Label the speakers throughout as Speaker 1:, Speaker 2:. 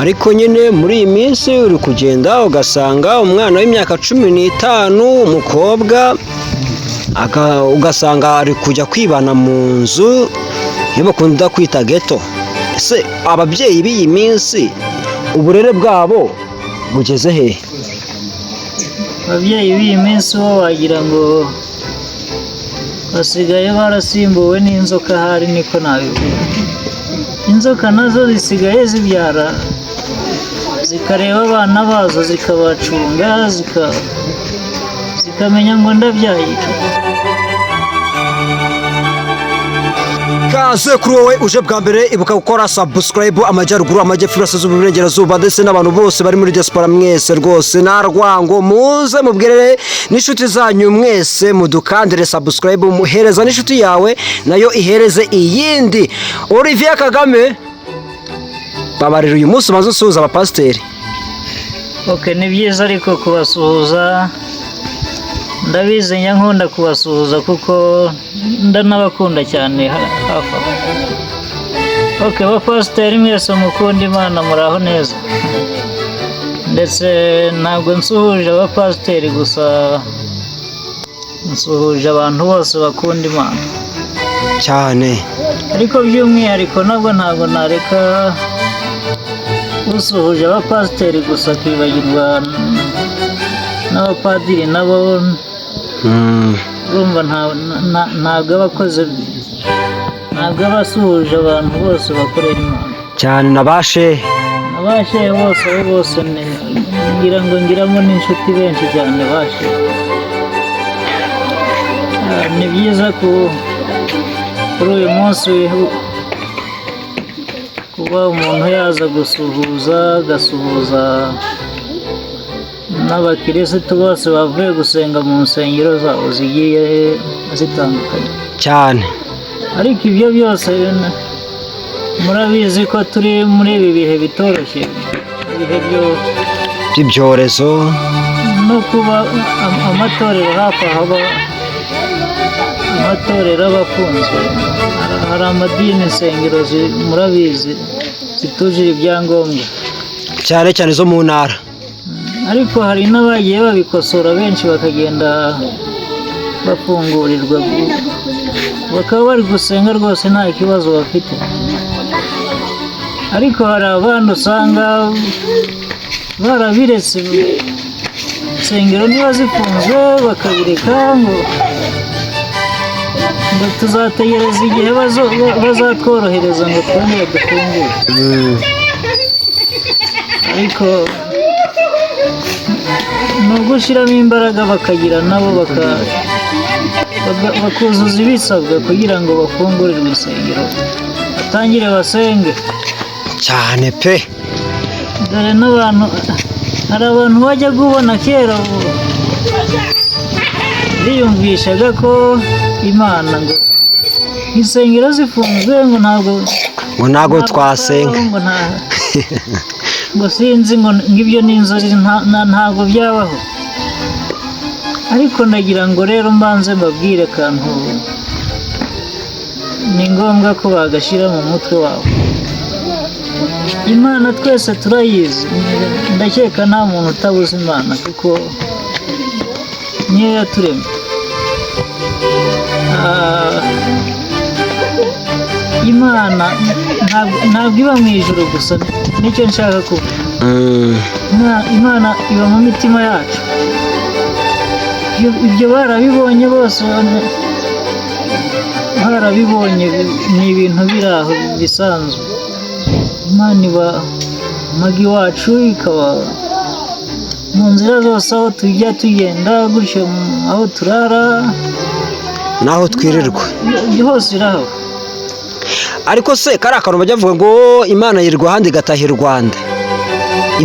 Speaker 1: ariko nyine muri iyi minsi uri kugenda ugasanga umwana w'imyaka 15 umukobwa ugasanga ari kujya kwibana mu nzu iyo bakunda kwita ghetto. Ese ababyeyi b'iyi minsi uburere bwabo bugeze he?
Speaker 2: Ababyeyi b'iyi minsi bo wagira ngo basigaye barasimbuwe n'inzoka, hari niko nabivuga. Inzoka nazo zisigaye zibyara zikareba abana bazo zikabacunga zikamenya ngo ndabyaye.
Speaker 1: Kaze kuri wowe uje bwa mbere ibuka gukora subscribe, amajyaruguru amajyepfo iburasirazuba iburengerazuba ndetse n'abantu bose bari muri diaspora mwese rwose narwango muze mubwirere n'inshuti zanyu mwese mudukandire subscribe, muhereza n'inshuti yawe nayo ihereze iyindi. Olivier Kagame babarira uyu munsi maze usuhuza abapasiteri.
Speaker 2: Okay, ni byiza ariko kubasuhuza, ndabizi nkunda kubasuhuza kuko ndanabakunda cyane hafi. Okay, abapasiteri mwese mukunda Imana muraho neza. Ndetse ntabwo nsuhuje abapasiteri gusa, nsuhuje abantu bose bakunda Imana
Speaker 1: cyane,
Speaker 2: ariko by'umwihariko ntabwo nareka usuhuje abapasiteri gusa kwibagirwa n'abapadiri nabo. Urumva ntabwo abakoze, ntabwo abasuhuje abantu bose bakorera Imana
Speaker 1: cyane, nabashe
Speaker 2: bose ngira ngo ngiramo n'inshuti benshi cyane bashe. Ni byiza kuri uyu munsi kuba umuntu yaza agasuhuza n'abakirisitu bose bavuye gusenga mu nsengero zabo zigiye zitandukanye
Speaker 1: cyane.
Speaker 2: Ariko ibyo byose murabizi ko turi muri ibi bihe bitoroshye, ibihe
Speaker 1: by'ibyorezo
Speaker 2: no kuba amatorero hafi aho amatorero aba afunzwe. Hari amadini insengero murabizi zitujuje ibyangombwa
Speaker 1: cyane cyane zo mu ntara,
Speaker 2: ariko hari n'abagiye babikosora benshi bakagenda bafungurirwa, bakaba bari gusenga rwose nta kibazo bafite. Ariko hari abandi usanga barabiretse insengero niba zifunzwe bakabireka ngo tuzategereza igihe bazatworohereza ngo twongere dufungure. Ariko ni ugushyiramo imbaraga bakagira nabo bakuzuza ibisabwa kugira ngo bafungurirwe insengero batangire basenge
Speaker 1: cyane pe.
Speaker 2: Dore n'abantu, hari abantu bajya kubona kera biyumvishaga ko Imana ngo insengero zifunzwe ngo ntabwo twasenga ngo sinzi ngo ibyo ni inzozi ntabwo byabaho. Ariko nagira ngo rero mbanze mbabwire akantu ni ngombwa ko bagashyira mu mutwe wabo. Imana twese turayizi, ndakeka nta muntu utabuze Imana kuko niyo yaturemye. Imana ntabwo iba mu ijuru gusa, nicyo nshaka kuvuga. Imana iba mu mitima yacu. Ibyo barabibonye bose, barabibonye, ni ibintu biri aho bisanzwe. Imana iba magi wacu, ikaba mu nzira zose, aho tujya tugenda gutyo, aho turara
Speaker 1: naho twirirwa
Speaker 2: hose iraho.
Speaker 1: Ariko se kari akantu bajya bavuga ngo Imana yirwa ahandi igataha i Rwanda,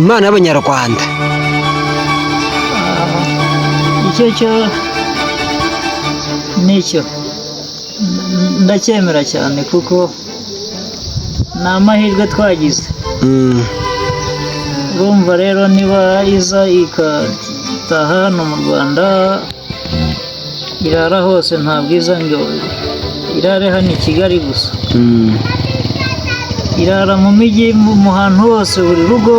Speaker 1: Imana y'Abanyarwanda.
Speaker 2: Icyo nicyo ndacyemera cyane kuko ni amahirwe twagize. Urumva rero niba iza igataha hano mu Rwanda, irara hose, ntabwo iza ngo irare hano i Kigali gusa. irara mu mijyi mu hantu hose, buri rugo.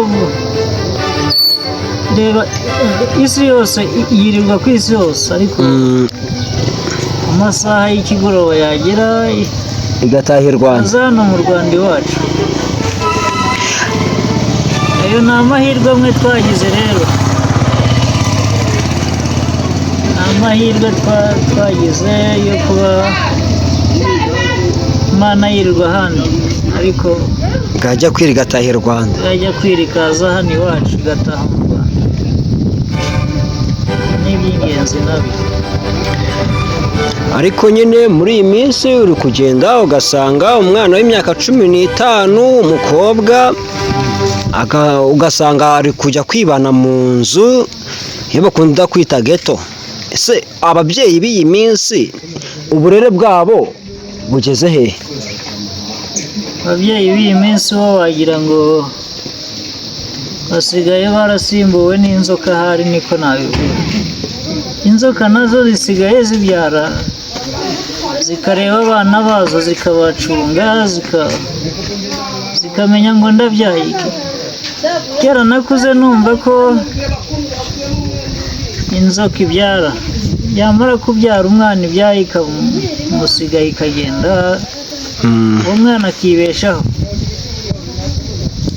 Speaker 2: Reba isi yose yirirwa ku isi yose, ariko amasaha y'ikigoroba yagera
Speaker 1: igataha i Rwanda.
Speaker 2: aza hano mu Rwanda iwacu. Ayo ni amahirwe amwe twagize rero, ni amahirwe twagize yo kuba Imana yirirwa ahandi, ariko
Speaker 1: bwajya kwira igataha i Rwanda.
Speaker 2: yajya kwira ikaza hano iwacu igataha mu Rwanda. Ni iby'ingenzi nabyo.
Speaker 1: Ariko nyine muri iyi minsi uri kugenda ugasanga umwana w'imyaka 15 umukobwa ugasanga ari kujya kwibana mu nzu iyo bakunda kwita ghetto. Ese ababyeyi b'iyi minsi uburere bwabo bugeze he?
Speaker 2: Ababyeyi b'iyi minsi bo wagira ngo basigaye barasimbuwe n'inzoka, ahari niko nabivuga. Inzoka nazo zisigaye zibyara, zikareba abana bazo zikabacunga, zikamenya ngo ndabyaye iki. Kera nakuze numva ko inzoka ibyara, yamara kubyara umwana ibyaye ikamusiga ikagenda, uwo mwana akibeshaho.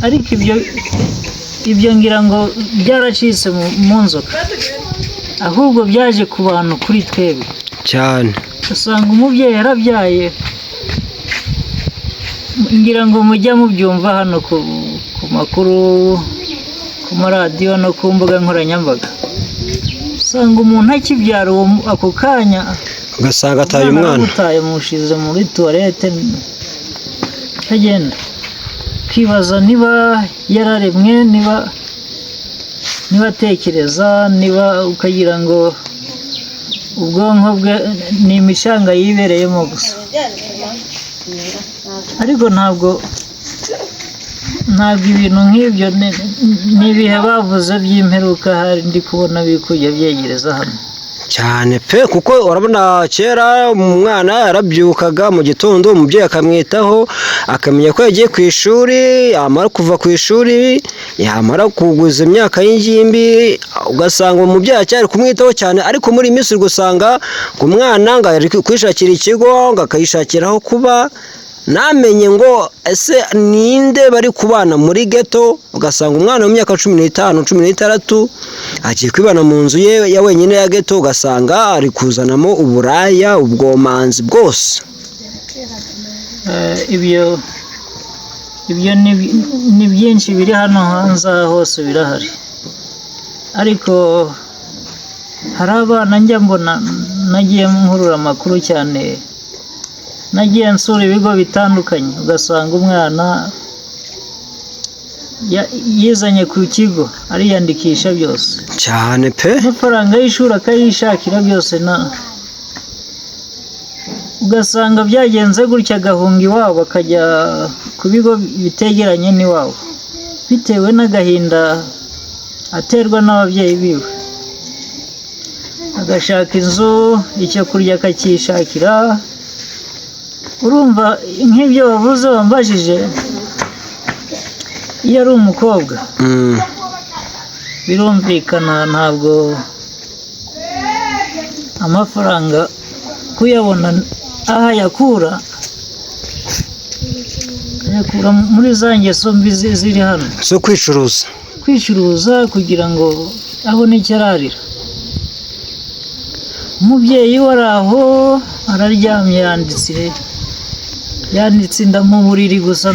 Speaker 2: Ariko ibyo ngira ngo byaracitse mu nzoka, ahubwo byaje ku bantu, kuri twebwe
Speaker 1: cyane.
Speaker 2: usanga umubyeyi yarabyaye, ngira ngo mujya mubyumva hano ku makuru, ku maradiyo no ku mbuga nkoranyambaga. Usanga umuntu akibyara ako kanya
Speaker 1: ugasanga ataye umwana,
Speaker 2: amutaye mushize muri tuwarete akagenda. Ukibaza niba yararemwe, niba atekereza, niba ukagira ngo ubwonko bwe ni imicanga yibereyemo gusa. Ariko ntabwo ibintu nk'ibyo n'ibihe bavuze by'imperuka hari ndi kubona bikujya byegereza hano
Speaker 1: cyane pe. Kuko urabona kera umwana yarabyukaga mu gitondo, umubyeyi akamwitaho, akamenya ko yagiye ku ishuri, yamara kuva ku ishuri, yamara kuguza imyaka y'ingimbi, ugasanga umubyeyi acyari kumwitaho cyane. Ariko muri iyi minsi gusanga ngo umwana ngo ari kwishakira ikigo, ngo akayishakira aho kuba, namenye ngo ese ninde bari kubana muri ghetto. Ugasanga umwana w'imyaka 15, 16 agiye kwibana mu nzu ye ya wenyine ya ghetto, ugasanga ari kuzanamo uburaya, ubwomanzi bwose.
Speaker 2: Ibyo ni byinshi biri hano hanze hose birahari. Ariko hari abana njya mbona, nagiye nkurura amakuru cyane, nagiye nsura ibigo bitandukanye, ugasanga umwana yizanye ku kigo ariyandikisha byose
Speaker 1: cyane pe,
Speaker 2: amafaranga y'ishuri akayishakira byose, ugasanga byagenze gutya, agahunga iwabo akajya ku bigo bitegeranye n'iwabo, bitewe n'agahinda aterwa n'ababyeyi biwe. Agashaka inzu, icyo kurya akacyishakira. Urumva nk'ibyo wavuze wambajije, iyo ari umukobwa birumvikana, ntabwo amafaranga kuyabona aho ayakura muri za ngeso mbi ziri hano
Speaker 1: zo
Speaker 2: kwicuruza kugira ngo abone icyo ararira. Umubyeyi wari aho araryamye, yanditse inda mu buriri gusa,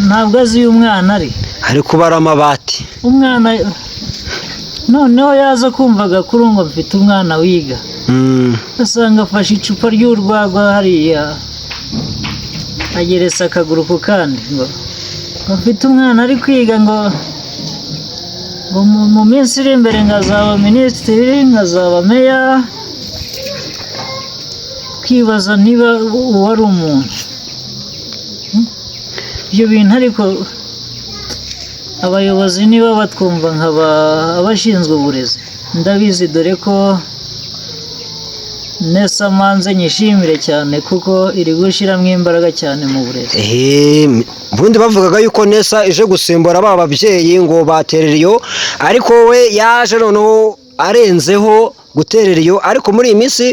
Speaker 2: ntabwo azi uyu mwana ari
Speaker 1: kubara amabati.
Speaker 2: Umwana noneho yaza kumva agakuru ngo mfite umwana wiga, asanga afashe icupa ry'urwagwa hariya, ageretse akaguru ku kandi, ngo mfite umwana ari kwiga, ngo mu minsi iri imbere nkazaba minisitiri, nkazaba meya. Ukibaza niba uwo ari umuntu. Ibyo bintu ariko abayobozi niba batwumva abashinzwe uburezi, ndabizi, dore ko nesa manze nyishimire cyane kuko iri gushyiramo imbaraga cyane mu burezi.
Speaker 1: Ubundi bavugaga yuko nesa ije gusimbura ba babyeyi ngo baterera iyo, ariko we yaje noneho arenzeho guterera iyo, ariko muri iyi minsi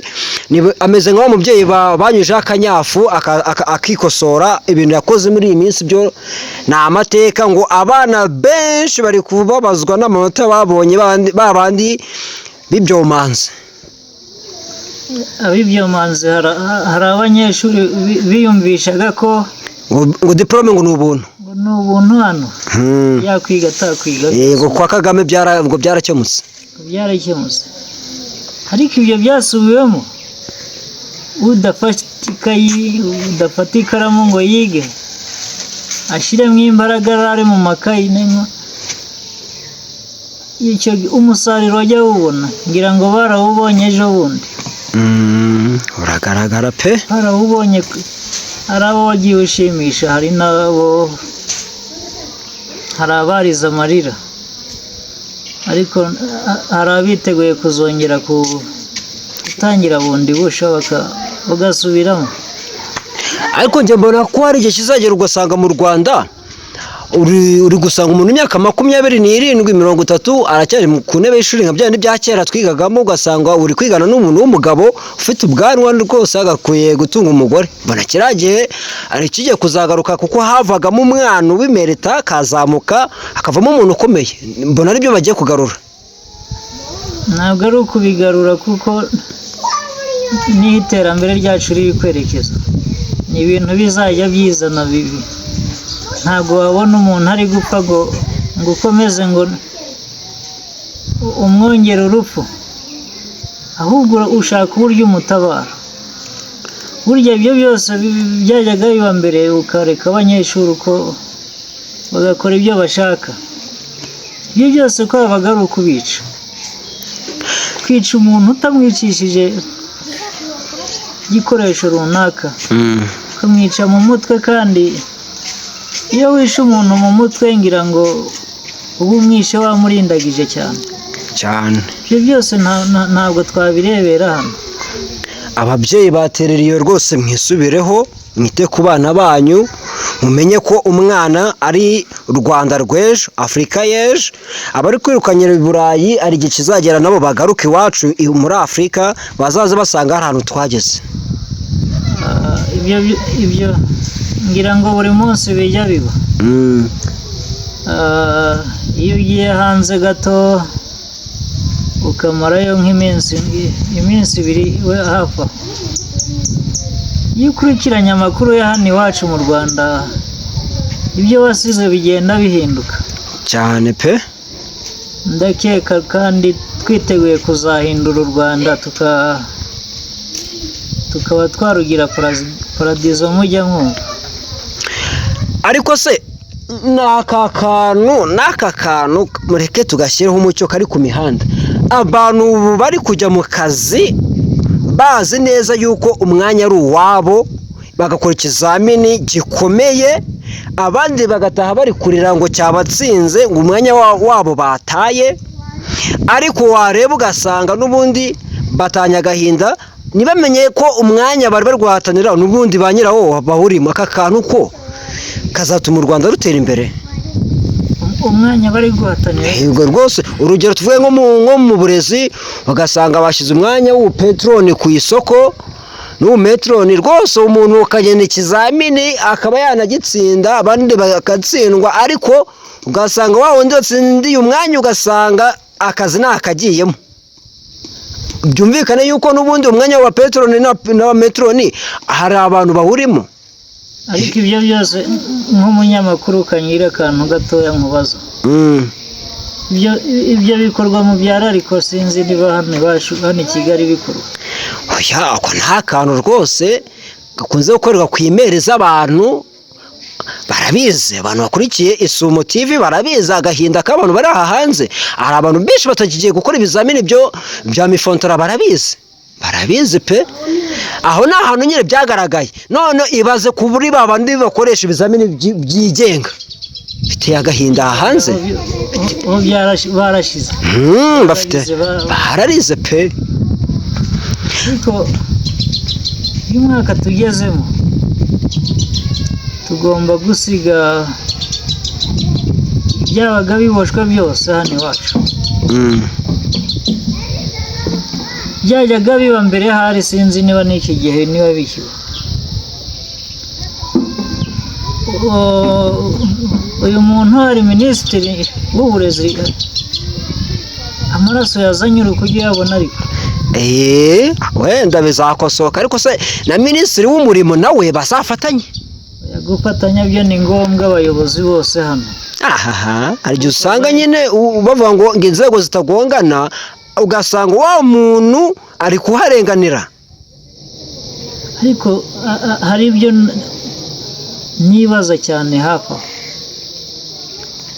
Speaker 1: ameze nk'aho umubyeyi banyujeho akanyafu akikosora ibintu yakoze muri iyi minsi. Byo ni amateka ngo abana benshi bari kubabazwa n'amanota babonye babandi b'ibyomanzi.
Speaker 2: Ab'ibyomanzi hari abanyeshuri biyumvishaga ko
Speaker 1: ngo diplome ngo ni ubuntu,
Speaker 2: ni ubuntu hano yakwiga atakwiga.
Speaker 1: Yego kwa Kagame ngo byarakemutse.
Speaker 2: Byarakemutse, ariko ibyo byasubiwemo. Udafata ikaramu ngo yige ashyiremo imbaraga ari mu makayi, icyo umusaruro wajya wubona. Ngira ngo barawubonye ejo bundi.
Speaker 1: Uragaragara pe,
Speaker 2: barawubonye. Hari abo wagiye ushimisha, hari n'abo, hari abarize amarira, ariko hari abiteguye kuzongera gutangira bundi busha bagasubiramo.
Speaker 1: Ariko njye mbona ko hari igihe kizagera ugasanga mu Rwanda uri gusanga umuntu imyaka 27, 30 aracyari ku ntebe y'ishuri nka byandi bya kera twigagamo, ugasanga uri kwigana n'umuntu w'umugabo ufite ubwanwa rwose agakwiye gutunga umugore. Mbona kiragiye ari kigiye kuzagaruka, kuko havagamo umwana w'imerita kazamuka akavamo umuntu ukomeye. Mbona ari byo bagiye kugarura.
Speaker 2: Ntabwo ari ukubigarura, kuko n'iterambere ryacu riri kwerekeza, ni ibintu bizajya byizana bibi. Ntabwo wabona umuntu ari gupfa ngo ukomeze ngo umwongere urupfu, ahubwo ushaka uburyo umutabara. Burya ibyo byose byajyaga biba mbere, ukareka abanyeshuri uko bagakora ibyo bashaka. Ibyo byose ko babaga ari ukubica. Kwica umuntu utamwicishije igikoresho runaka, ukamwica mu mutwe, kandi iyo wishe umuntu mu mutwe ngira ngo uba umwishe wamurindagije cyane. Ibyo byose ntabwo twabirebera hano.
Speaker 1: Ababyeyi baterera iyo rwose mwisubireho, mwite ku bana banyu, mumenye ko umwana ari u Rwanda rw'ejo, Afurika y'ejo. Abari kwirukanyira i Burayi ari igihe kizagera nabo bagaruka iwacu muri Afurika, bazaze basanga hari ahantu twageze.
Speaker 2: Ibyo ngira ngo buri munsi bijya biba. Iyo ugiye hanze gato ukamarayo nk'iminsi 2 we hafi aho, iyo ukurikiranye amakuru ya hano iwacu mu Rwanda, ibyo wasize bigenda bihinduka
Speaker 1: cyane pe.
Speaker 2: Ndakeka kandi twiteguye kuzahindura u Rwanda, tukaba twarugira paradizo mujya mwumva.
Speaker 1: Ariko se n'aka kantu mureke tugashyiraho umucyo kari ku mihanda. Abantu bari kujya mu kazi bazi neza yuko umwanya ari uwabo, bagakora ikizamini gikomeye, abandi bagataha bari kurira ngo cyabatsinze, ngo umwanya wabo bataye. Ariko wareba ugasanga n'ubundi batanya agahinda, ntibamenye ko umwanya bari barwahatanira n'ubundi ba nyirawo bawurimo. Aka kantu ko kazatuma u Rwanda rutera imbere.
Speaker 2: Umwanya bari guhatanira,
Speaker 1: yego rwose. Urugero tuvuge nko mu burezi, bagasanga bashyize umwanya w'upetroni ku isoko, n'umetroni rwose umuntu ukagenda ikizamini akaba yanagitsinda, abandi bagatsindwa, ariko ugasanga wa wundi watsindiye umwanya ugasanga akazi nakagiyemo. Byumvikane yuko n'ubundi umwanya wa petroni na metroni hari abantu bawurimo.
Speaker 2: Ariko ibyo byose nk'umunyamakuru ukanyira akantu gatoya nkubaza. Ibyo bikorwa mu byaro, ariko sinzi niba hano iwacu hano i Kigali bikorwa.
Speaker 1: Oya, ako nta kantu rwose gakunze gukorerwa ku imeri z'abantu. Barabizi, abantu bakurikiye Isumo TV barabizi agahinda k'abantu bari aha hanze. Hari abantu benshi batakigiye gukora ibizamini bya mifontora, barabizi pe. Aho ni ahantu nyine byagaragaye. None ibaze kuri babandi bakoresha ibizamini byigenga, biteye agahinda aha hanze.
Speaker 2: Barashize
Speaker 1: bararize pe.
Speaker 2: ariko uyu mwaka tugezemo tugomba gusiga byabaga biboshwe byose hano iwacu. Byajyaga biba mbere hari sinzi niba n'iki gihe niba bikiba. Uyu muntu ari minisitiri w'uburezi, amaraso yazanye uri kujya uyabona ariko
Speaker 1: wenda bizakosoka, ariko se na minisitiri w'umurimo nawe bazafatanye.
Speaker 2: Gufatanya byo ni ngombwa, abayobozi bose hano.
Speaker 1: Hari igihe usanga nyine bavuga ngo inzego zitagongana, ugasanga wa muntu ari kuharenganira.
Speaker 2: Ariko hari ibyo nibaza cyane hafi aho,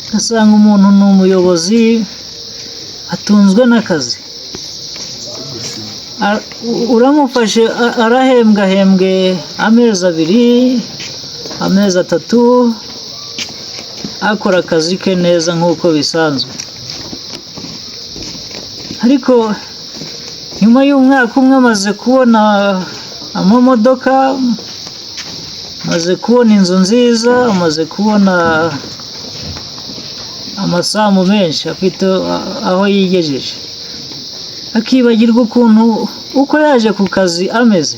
Speaker 2: ugasanga umuntu ni umuyobozi atunzwe n'akazi, uramufashe arahembwe amezi 2 amezi 3 akora akazi ke neza nk'uko bisanzwe, ariko nyuma y'umwaka umwe amaze kubona amamodoka, amaze kubona inzu nziza, amaze kubona amasamu menshi afite aho yigejeje, akibagirwa uko yaje ku kazi ameze,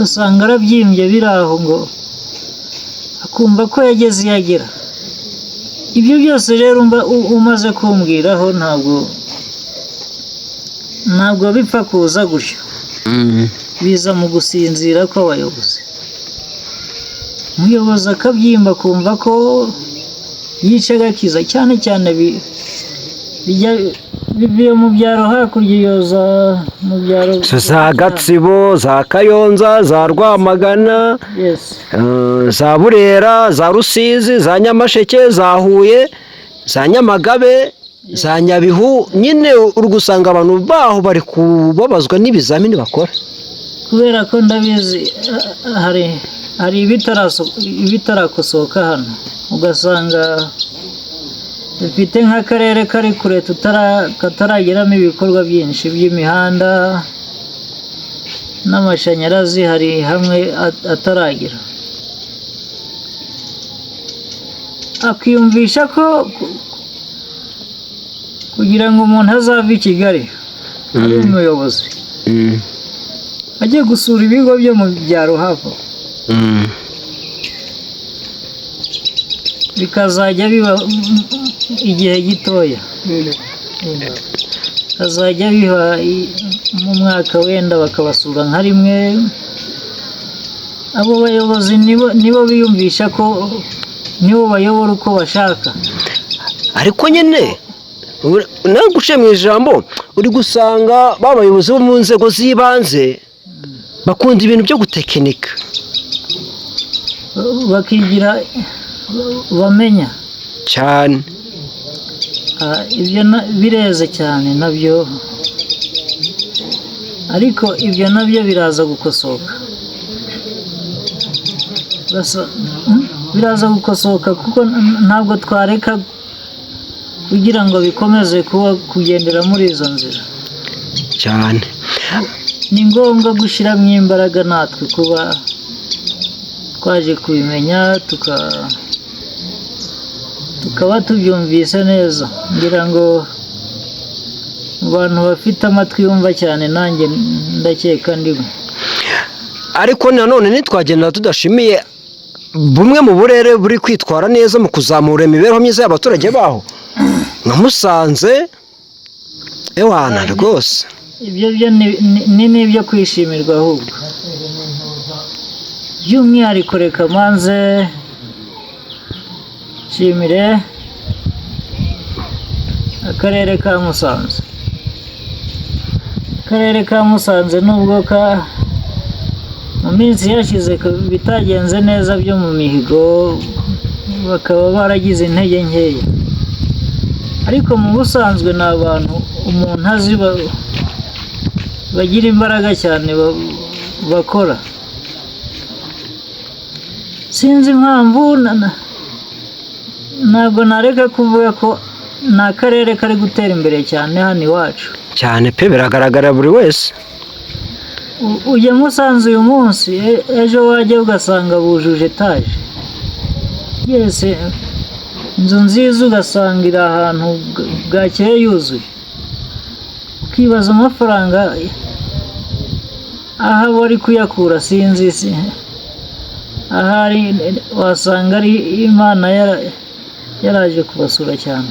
Speaker 2: usanga arabyimbye biri aho, ngo akumva ko yageze iyo agera. Ibyo byose rero umaze kumbwiraho ntabwo bipfa kuza gutyo, biza mu gusinzira kw'abayobozi. Umuyobozi akabyimba akumva ko yica agakiza, cyane cyane bivuye mu byaro hakurya iyo mu byaro
Speaker 1: za Gatsibo, za Kayonza, za Rwamagana, za Burera, za Rusizi, za Nyamasheke, za Huye, za Nyamagabe, za Nyabihu. Nyine uri gusanga abantu baho bari kubabazwa n'ibizamini bakora,
Speaker 2: kubera ko ndabizi hari ibitarakosoka hano, ugasanga dufite nk'akarere kari kure katarageramo ibikorwa byinshi by'imihanda n'amashanyarazi, hari hamwe ataragera. Akiyumvisha ko kugira ngo umuntu azave i Kigali ari umuyobozi ajye gusura ibigo byo mu byaro hafi, bikazajya biba igihe gitoya, bikazajya biba mu mwaka wenda bakabasura nka rimwe. Abo bayobozi nibo biyumvisha ko nibo bayobora uko bashaka,
Speaker 1: ariko nyine nawe guciye mu ijambo uri gusanga babayobozi bo mu nzego z'ibanze bakunda ibintu byo gutekinika,
Speaker 2: bakigira bamenya
Speaker 1: cyane.
Speaker 2: Ibyo bireze cyane nabyo, ariko ibyo nabyo biraza gukosoka, biraza gukosoka kuko ntabwo twareka kugira ngo bikomeze kugendera muri izo nzira
Speaker 1: cyane.
Speaker 2: Ni ngombwa gushyiramo imbaraga natwe kuba twaje kubimenya, tukaba tubyumvise neza. Ngira ngo mu bantu bafite amatwi yumva cyane nanjye ndakeka ndimo.
Speaker 1: Ariko nanone ntitwagenda tudashimiye bumwe mu burere buri kwitwara neza mu kuzamura imibereho myiza y'abaturage baho, nka Musanze. Ewana rwose
Speaker 2: ibyo byo ni ibyo kwishimirwa, ahubwo by'umwihariko reka manze nshimire akarere ka Musanze. Akarere ka Musanze nubwo mu minsi yashize bitagenze neza byo mu mihigo, bakaba baragize intege nkeya, ariko mu busanzwe ni abantu umuntu azi bagira imbaraga cyane bakora. Sinzi impamvu, ntabwo nareka kuvuga ko ni akarere kari gutera imbere cyane hano iwacu
Speaker 1: cyane pe, biragaragara buri wese.
Speaker 2: ujya Musanze uyu munsi ejo wajya ugasanga bujuje etaje yese inzu nziza ugasanga iri ahantu bwakeye yuzuye ukibaza amafaranga aha bari kuyakura sinzi ahari wasanga ari Imana yaraje kubasura cyane.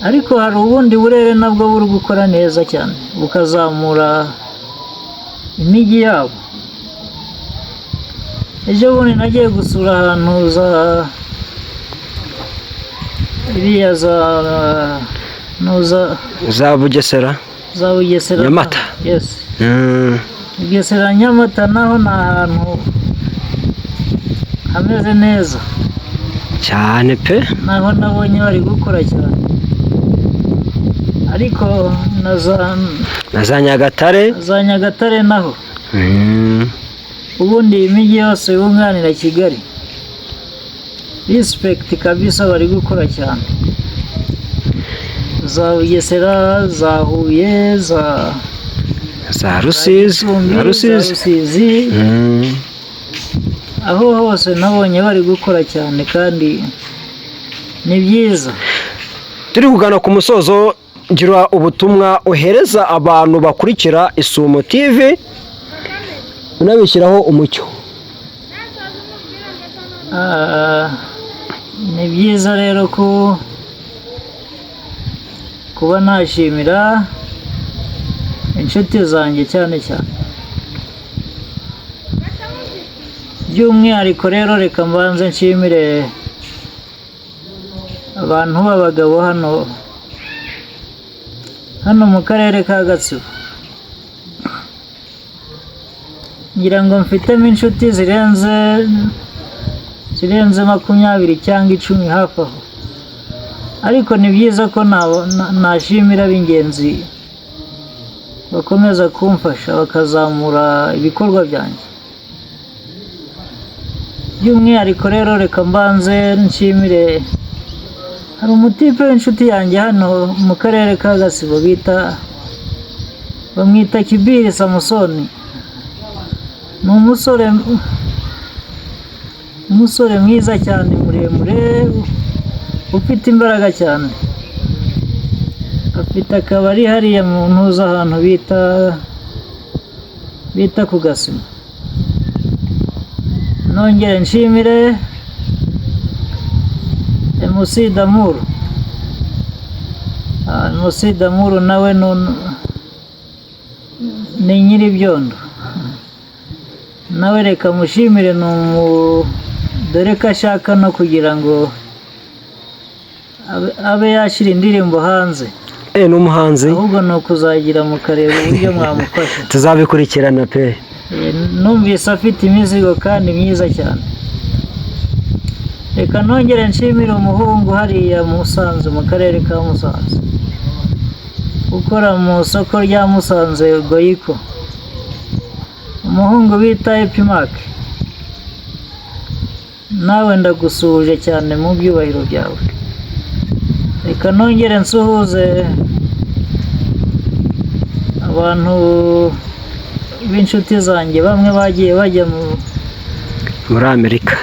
Speaker 2: Ariko hari ubundi burere nabwo buri gukora neza cyane bukazamura imijyi yabo. Ejo bundi nagiye gusura ahantu iriya
Speaker 1: za Bugesera
Speaker 2: Nyamata. Yes. Bugesera Nyamata naho ni ahantu hameze neza
Speaker 1: cyane pe,
Speaker 2: naho nabonye bari gukora cyane. Ariko na
Speaker 1: za Nyagatare
Speaker 2: naho ubundi imijyi yose yunganira Kigali, respect kabisa, bari gukora cyane. Za Bugesera, za Huye, za Rusizi, aho hose nabonye bari gukora cyane kandi ni byiza.
Speaker 1: Turi kugana ku musozo, gira ubutumwa uhereza abantu bakurikira Isumo TV unabishyiraho umucyo.
Speaker 2: Ni byiza rero kuba nashimira inshuti zanjye cyane by'umwihariko rero reka mbanze nshimire abantu b'abagabo hano mu karere ka Gatsibo. Ngira ngo mfitemo inshuti zirenze 20 cyangwa 10 hafi aho, ariko ni byiza ko nashimira b'ingenzi bakomeza kumfasha bakazamura ibikorwa byanjye. By'umwihariko rero reka mbanze nshimire, hari umutipe w'inshuti yanjye hano mu karere ka Gatsibo bamwita Kibiri Samusoni. Ni umusore mwiza cyane, muremure, ufite imbaraga cyane. Afite akabari hariya mu ntuza ahantu bita ku Gasima. Nongere nshimire MC Damuru nawe ni Nyiribyondo. Nawe reka mushimire, dore ko ashaka no kugira ngo abe yashyira indirimbo hanze.
Speaker 1: Ni umuhanzi,
Speaker 2: ahubwo ni ukuzagira mukareba uburyo mwamufasha.
Speaker 1: Tuzabikurikirana pe.
Speaker 2: Numvise afite imizigo kandi myiza cyane. Reka nongere nshimire umuhungu hariya Musanze, mu karere ka Musanze, ukora mu soko rya Musanze Goyiko, umuhungu bita Epimac. Nawe ndagusuhuje cyane mu byubahiro byawe. Reka nongere nsuhuze abantu b'inshuti zanjye bamwe bagiye bajya
Speaker 1: muri Amerika.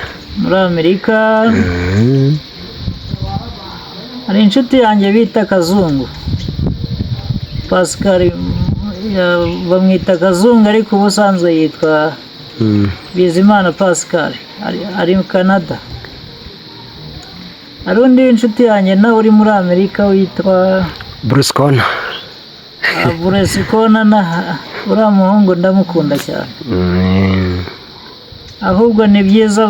Speaker 2: Hari inshuti yanjye bita Kazungu Pascal, bamwita Kazungu ariko ubusanzwe yitwa Bizimana Pascal, ari mu Canada. Hari undi w'inshuti yanjye nawe uri muri Amerika witwa
Speaker 1: Bruce Conner.
Speaker 2: Uriya muhungu ndamukunda cyane. Ahubwo ni byiza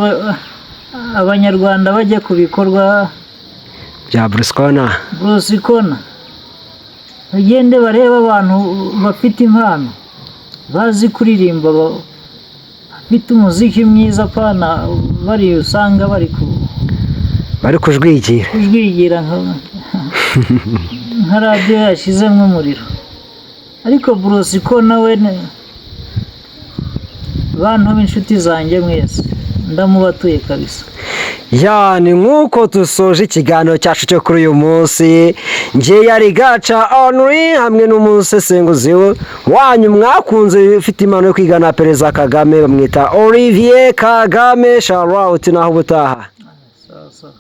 Speaker 2: abanyarwanda bajya ku bikorwa
Speaker 1: bya Bruce Conner,
Speaker 2: bagende bareba abantu bafite impano, bazi kuririmba, bafite umuziki mwiza, apana bari usanga bari kujwigira nka radiyo yashyizemo umuriro. Ariko Bruce Conner we, bantu b'inshuti zanjye mwese, ndamubatuye kabisa.
Speaker 1: Yani nk'uko dusoje ikiganiro cyacu cyo kuri uyu munsi, njye yari Gaca Henri hamwe n'umusesenguzi wanyu mwakunze ufite impano yo kwigana Perezida Kagame, bamwita Olivier Kagame. Shout out naho ubutaha.
Speaker 2: Sawa sawa.